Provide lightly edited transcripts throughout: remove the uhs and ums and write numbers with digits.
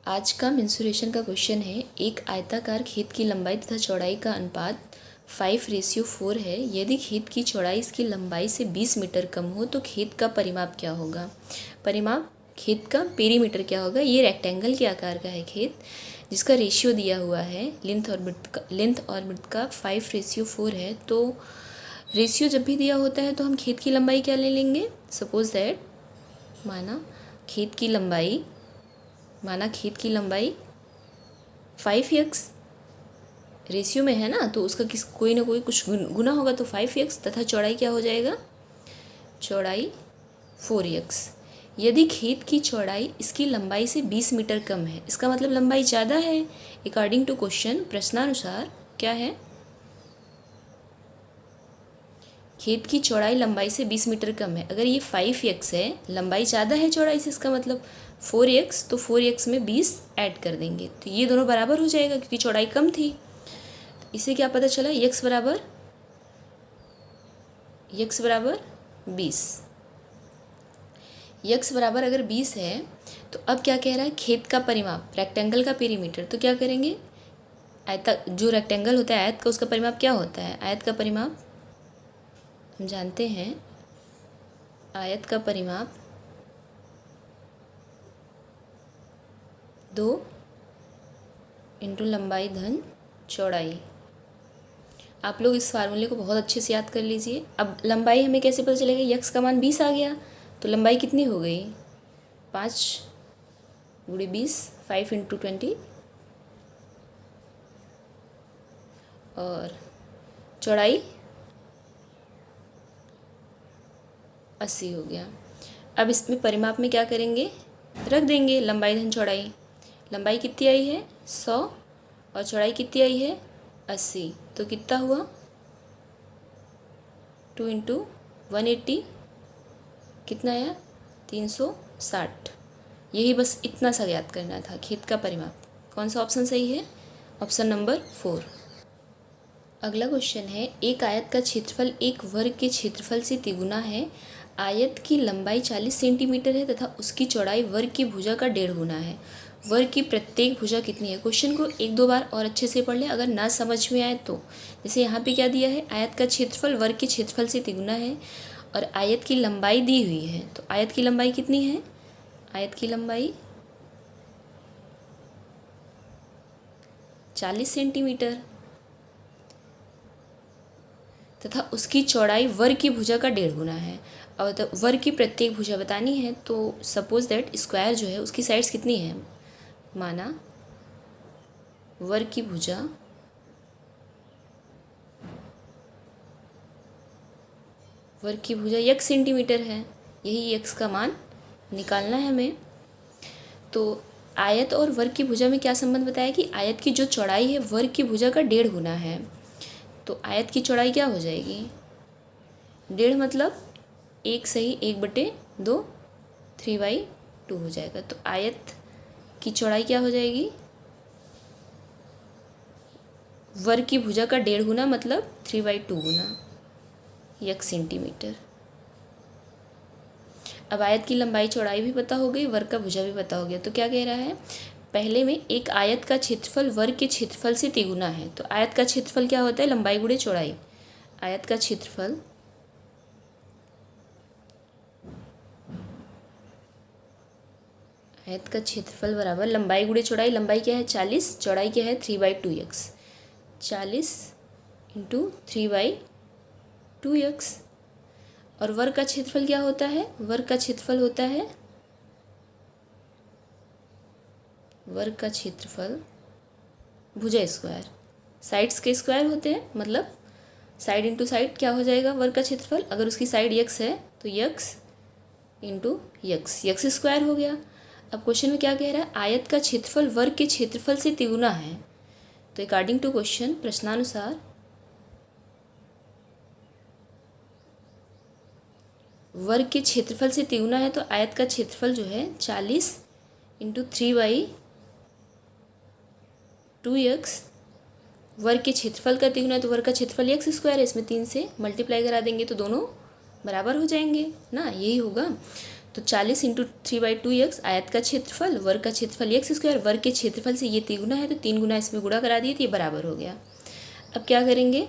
आज का मेंसुरेशन का क्वेश्चन है। एक आयताकार खेत की लंबाई तथा चौड़ाई का अनुपात 5:4 है। यदि खेत की चौड़ाई इसकी लंबाई से 20 मीटर कम हो तो खेत का परिमाप क्या होगा। परिमाप खेत का पेरीमीटर क्या होगा। ये रेक्टेंगल के आकार का है खेत जिसका रेशियो दिया हुआ है लेंथ और विड्थ का 5:4 है। तो रेशियो जब भी दिया होता है तो हम खेत की लंबाई क्या ले लेंगे। सपोज दैट माना खेत की लंबाई 5x रेशियो में है ना, तो उसका कोई ना कोई कुछ गुना होगा तो 5x तथा चौड़ाई क्या हो जाएगा, चौड़ाई 4x। यदि खेत की चौड़ाई इसकी लंबाई से 20 मीटर कम है, इसका मतलब लंबाई ज़्यादा है। अकॉर्डिंग टू क्वेश्चन प्रश्नानुसार क्या है, खेत की चौड़ाई लंबाई से 20 मीटर कम है। अगर ये 5x है, लंबाई ज़्यादा है चौड़ाई से, इसका मतलब 4x, तो 4x में 20 ऐड कर देंगे तो ये दोनों बराबर हो जाएगा क्योंकि चौड़ाई कम थी। तो इससे क्या पता चला, x बराबर 20। x बराबर अगर 20 है तो अब क्या कह रहा है, खेत का परिमाप रेक्टेंगल का पेरीमीटर। तो क्या करेंगे, जो रेक्टेंगल होता है आयत का, उसका परिमाप क्या होता है। आयत का परिमाप हम जानते हैं, आयत का परिमाप 2 इंटू लंबाई धन चौड़ाई। आप लोग इस फार्मूले को बहुत अच्छे से याद कर लीजिए। अब लंबाई हमें कैसे पता चलेगा, यक्स का मान 20 आ गया तो लंबाई कितनी हो गई, 5 × 20, 5 × 20, और चौड़ाई 80 हो गया। अब इसमें परिमाप में क्या करेंगे, रख देंगे लंबाई धन चौड़ाई। लंबाई कितनी आई है 100 और चौड़ाई कितनी आई है 80, तो कितना हुआ 2 × 180, कितना आया 360। यही बस इतना सा याद करना था, खेत का परिमाप। कौन सा ऑप्शन सही है, ऑप्शन नंबर 4। अगला क्वेश्चन है, एक आयत का क्षेत्रफल एक वर्ग के क्षेत्रफल से तिगुना है। आयत की लंबाई 40 सेंटीमीटर है तथा उसकी चौड़ाई वर्ग की भुजा का 1.5 गुना है। वर्ग की प्रत्येक भुजा कितनी है। क्वेश्चन को 1-2 बार और अच्छे से पढ़ लें अगर ना समझ में आए तो। जैसे यहाँ पे क्या दिया है, आयत का क्षेत्रफल वर्ग के क्षेत्रफल से तिगुना है और आयत की लंबाई दी हुई है। तो आयत की लंबाई कितनी है, आयत की लंबाई 40 सेंटीमीटर तथा उसकी चौड़ाई वर्ग की भुजा का 1.5 गुना है। और तो वर्ग की प्रत्येक भुजा बतानी है तो सपोज दैट स्क्वायर जो है उसकी साइड्स कितनी है। माना वर्ग की भुजा x सेंटीमीटर है, यही x का मान निकालना है हमें। तो आयत और वर्ग की भुजा में क्या संबंध बताया कि आयत की जो चौड़ाई है वर्ग की भुजा का 1.5 गुना है। तो आयत की चौड़ाई क्या हो जाएगी, 1.5 मतलब 1 सही 1/2, 3/2 हो जाएगा। तो आयत की चौड़ाई क्या हो जाएगी, वर्ग की भुजा का 1.5 गुना मतलब 3/2 गुना x सेंटीमीटर। अब आयत की लंबाई चौड़ाई भी पता हो गई, वर्ग का भुजा भी पता हो गया। तो क्या कह रहा है, पहले में एक आयत का क्षेत्रफल वर्ग के क्षेत्रफल से तिगुना है। तो आयत का क्षेत्रफल क्या होता है, लंबाई गुणे चौड़ाई। आयत का क्षेत्रफल बराबर लंबाई गुणे चौड़ाई। लंबाई क्या है 40, चौड़ाई क्या है 3/2x। 40 × 3/2x। और वर्ग का क्षेत्रफल क्या होता है, वर्ग का क्षेत्रफल होता है, वर्ग का क्षेत्रफल भुजा स्क्वायर। साइड्स के स्क्वायर होते हैं, मतलब साइड इंटू साइड क्या हो जाएगा वर्ग का क्षेत्रफल। अगर उसकी साइड x है तो x इंटू x स्क्वायर हो गया। अब क्वेश्चन में क्या कह रहा है, आयत का क्षेत्रफल वर्ग के क्षेत्रफल से तिगुना है। तो अकॉर्डिंग टू क्वेश्चन प्रश्नानुसार वर्ग के क्षेत्रफल से तिगुना है तो आयत का क्षेत्रफल जो है 40 × 3/2x। वर्ग के क्षेत्रफल का तिगुना है तो वर्ग का क्षेत्रफल x स्क्वायर है, इसमें 3 से मल्टीप्लाई करा देंगे तो दोनों बराबर हो जाएंगे ना, यही होगा। तो 40 इंटू 3/2 आयत का क्षेत्रफल, वर्ग का क्षेत्रफल एक्स स्क्वायर, वर्ग के क्षेत्रफल से ये 3 गुना है तो 3 गुना इसमें गुणा करा दिए तो ये बराबर हो गया। अब क्या करेंगे,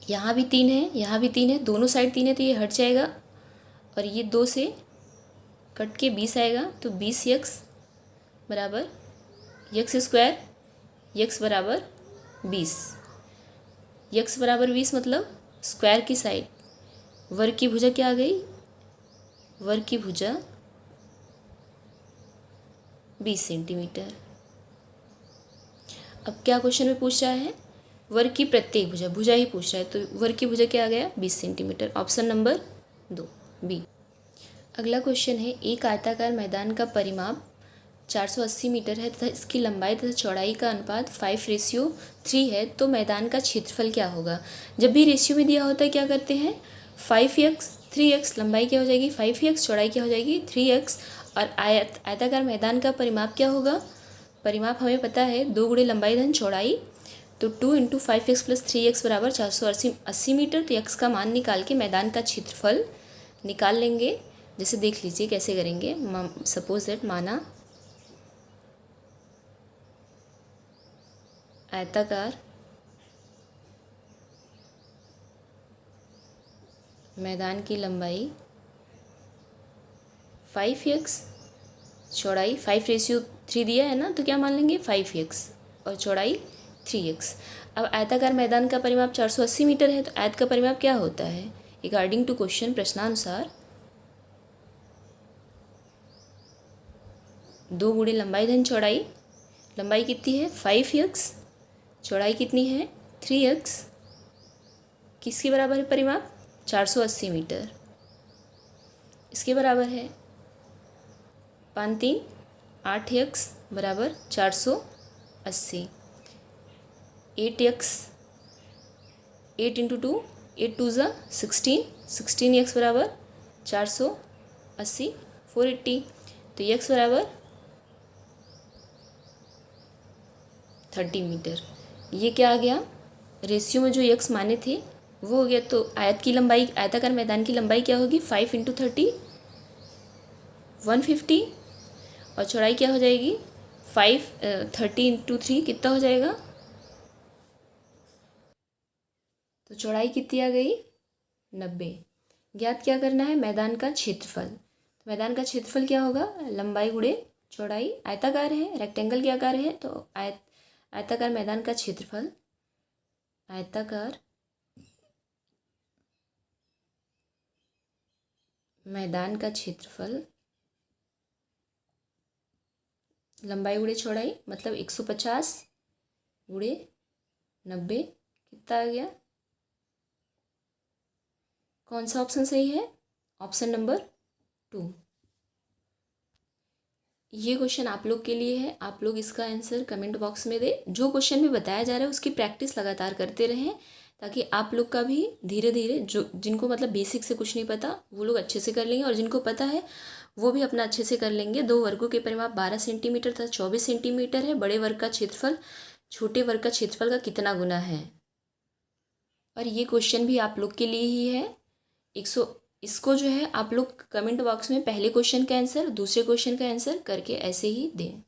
यहाँ भी 3 है, यहाँ भी 3 है, दोनों साइड 3 है तो ये हट जाएगा और ये 2 से कट के 20 आएगा तो 20x बराबर एक्स स्क्वायर, एक्स बराबर 20, एक्स बराबर 20 मतलब स्क्वायर की साइड, वर्ग की भुजा क्या आ गई, वर्ग की भुजा 20 सेंटीमीटर। अब क्या क्वेश्चन में पूछ रहा है, वर्ग की प्रत्येक भुजा, भुजा ही पूछ रहा है तो वर्ग की भुजा क्या आ गया 20 सेंटीमीटर, ऑप्शन नंबर 2 बी। अगला क्वेश्चन है, एक आयताकार मैदान का परिमाप 480 मीटर है तथा इसकी लंबाई तथा चौड़ाई का अनुपात 5:3 है तो मैदान का क्षेत्रफल क्या होगा। जब भी रेशियो में दिया होता है क्या करते हैं, 5x 3x, लंबाई क्या हो जाएगी 5x, चौड़ाई क्या हो जाएगी 3x, और आयताकार मैदान का परिमाप क्या होगा, परिमाप हमें पता है 2 गुणे लंबाई धन चौड़ाई, तो 2 इंटू 5x प्लस 3x बराबर 480 मीटर। तो x का मान निकाल के मैदान का क्षेत्रफल निकाल लेंगे। जैसे देख लीजिए कैसे करेंगे, सपोज दैट माना आयताकार मैदान की लंबाई 5x, चौड़ाई 5:3 दिया है ना तो क्या मान लेंगे 5x और चौड़ाई 3x। अब आयताकार मैदान का परिमाप 480 मीटर है तो आयत का परिमाप क्या होता है, अकॉर्डिंग टू क्वेश्चन प्रश्नानुसार 2 गुणे लंबाई धन चौड़ाई, लंबाई कितनी है 5x, चौड़ाई कितनी है 3x, किसके बराबर है परिमाप 480 मीटर, इसके बराबर है 5 3 8x बराबर 480, 8x 8 इंटू 2 8 2 ज़ा 16, 16x बराबर 480 480, तो x बराबर 30 मीटर। ये क्या आ गया, रेशियो में जो x माने थे वो हो गया। तो आयत की लंबाई, आयताकार मैदान की लंबाई क्या होगी 5 इंटू 30 150, और चौड़ाई क्या हो जाएगी 30 इंटू 3 कितना हो जाएगा, तो चौड़ाई कितनी आ गई 90। ज्ञात क्या करना है, मैदान का क्षेत्रफल। तो मैदान का क्षेत्रफल क्या होगा, लंबाई गुणे चौड़ाई, आयताकार है रेक्टेंगल के आकार है तो आयताकार मैदान का क्षेत्रफल, आयताकार मैदान का क्षेत्रफल लंबाई गुणे चौड़ाई मतलब 150 गुणे 90 कितना आ गया, कौन सा ऑप्शन सही है, ऑप्शन नंबर 2। ये क्वेश्चन आप लोग के लिए है, आप लोग इसका आंसर कमेंट बॉक्स में दें। जो क्वेश्चन में बताया जा रहा है उसकी प्रैक्टिस लगातार करते रहें ताकि आप लोग का भी धीरे धीरे, जो जिनको मतलब बेसिक से कुछ नहीं पता वो लोग अच्छे से कर लेंगे और जिनको पता है वो भी अपना अच्छे से कर लेंगे। 2 वर्गों के परिमाप 12 सेंटीमीटर तथा 24 सेंटीमीटर है। बड़े वर्ग का क्षेत्रफल छोटे वर्ग का क्षेत्रफल का कितना गुना है। और ये क्वेश्चन भी आप लोग के लिए ही है। इसको जो है आप लोग कमेंट बॉक्स में पहले क्वेश्चन का आंसर, दूसरे क्वेश्चन का आंसर करके ऐसे ही दें।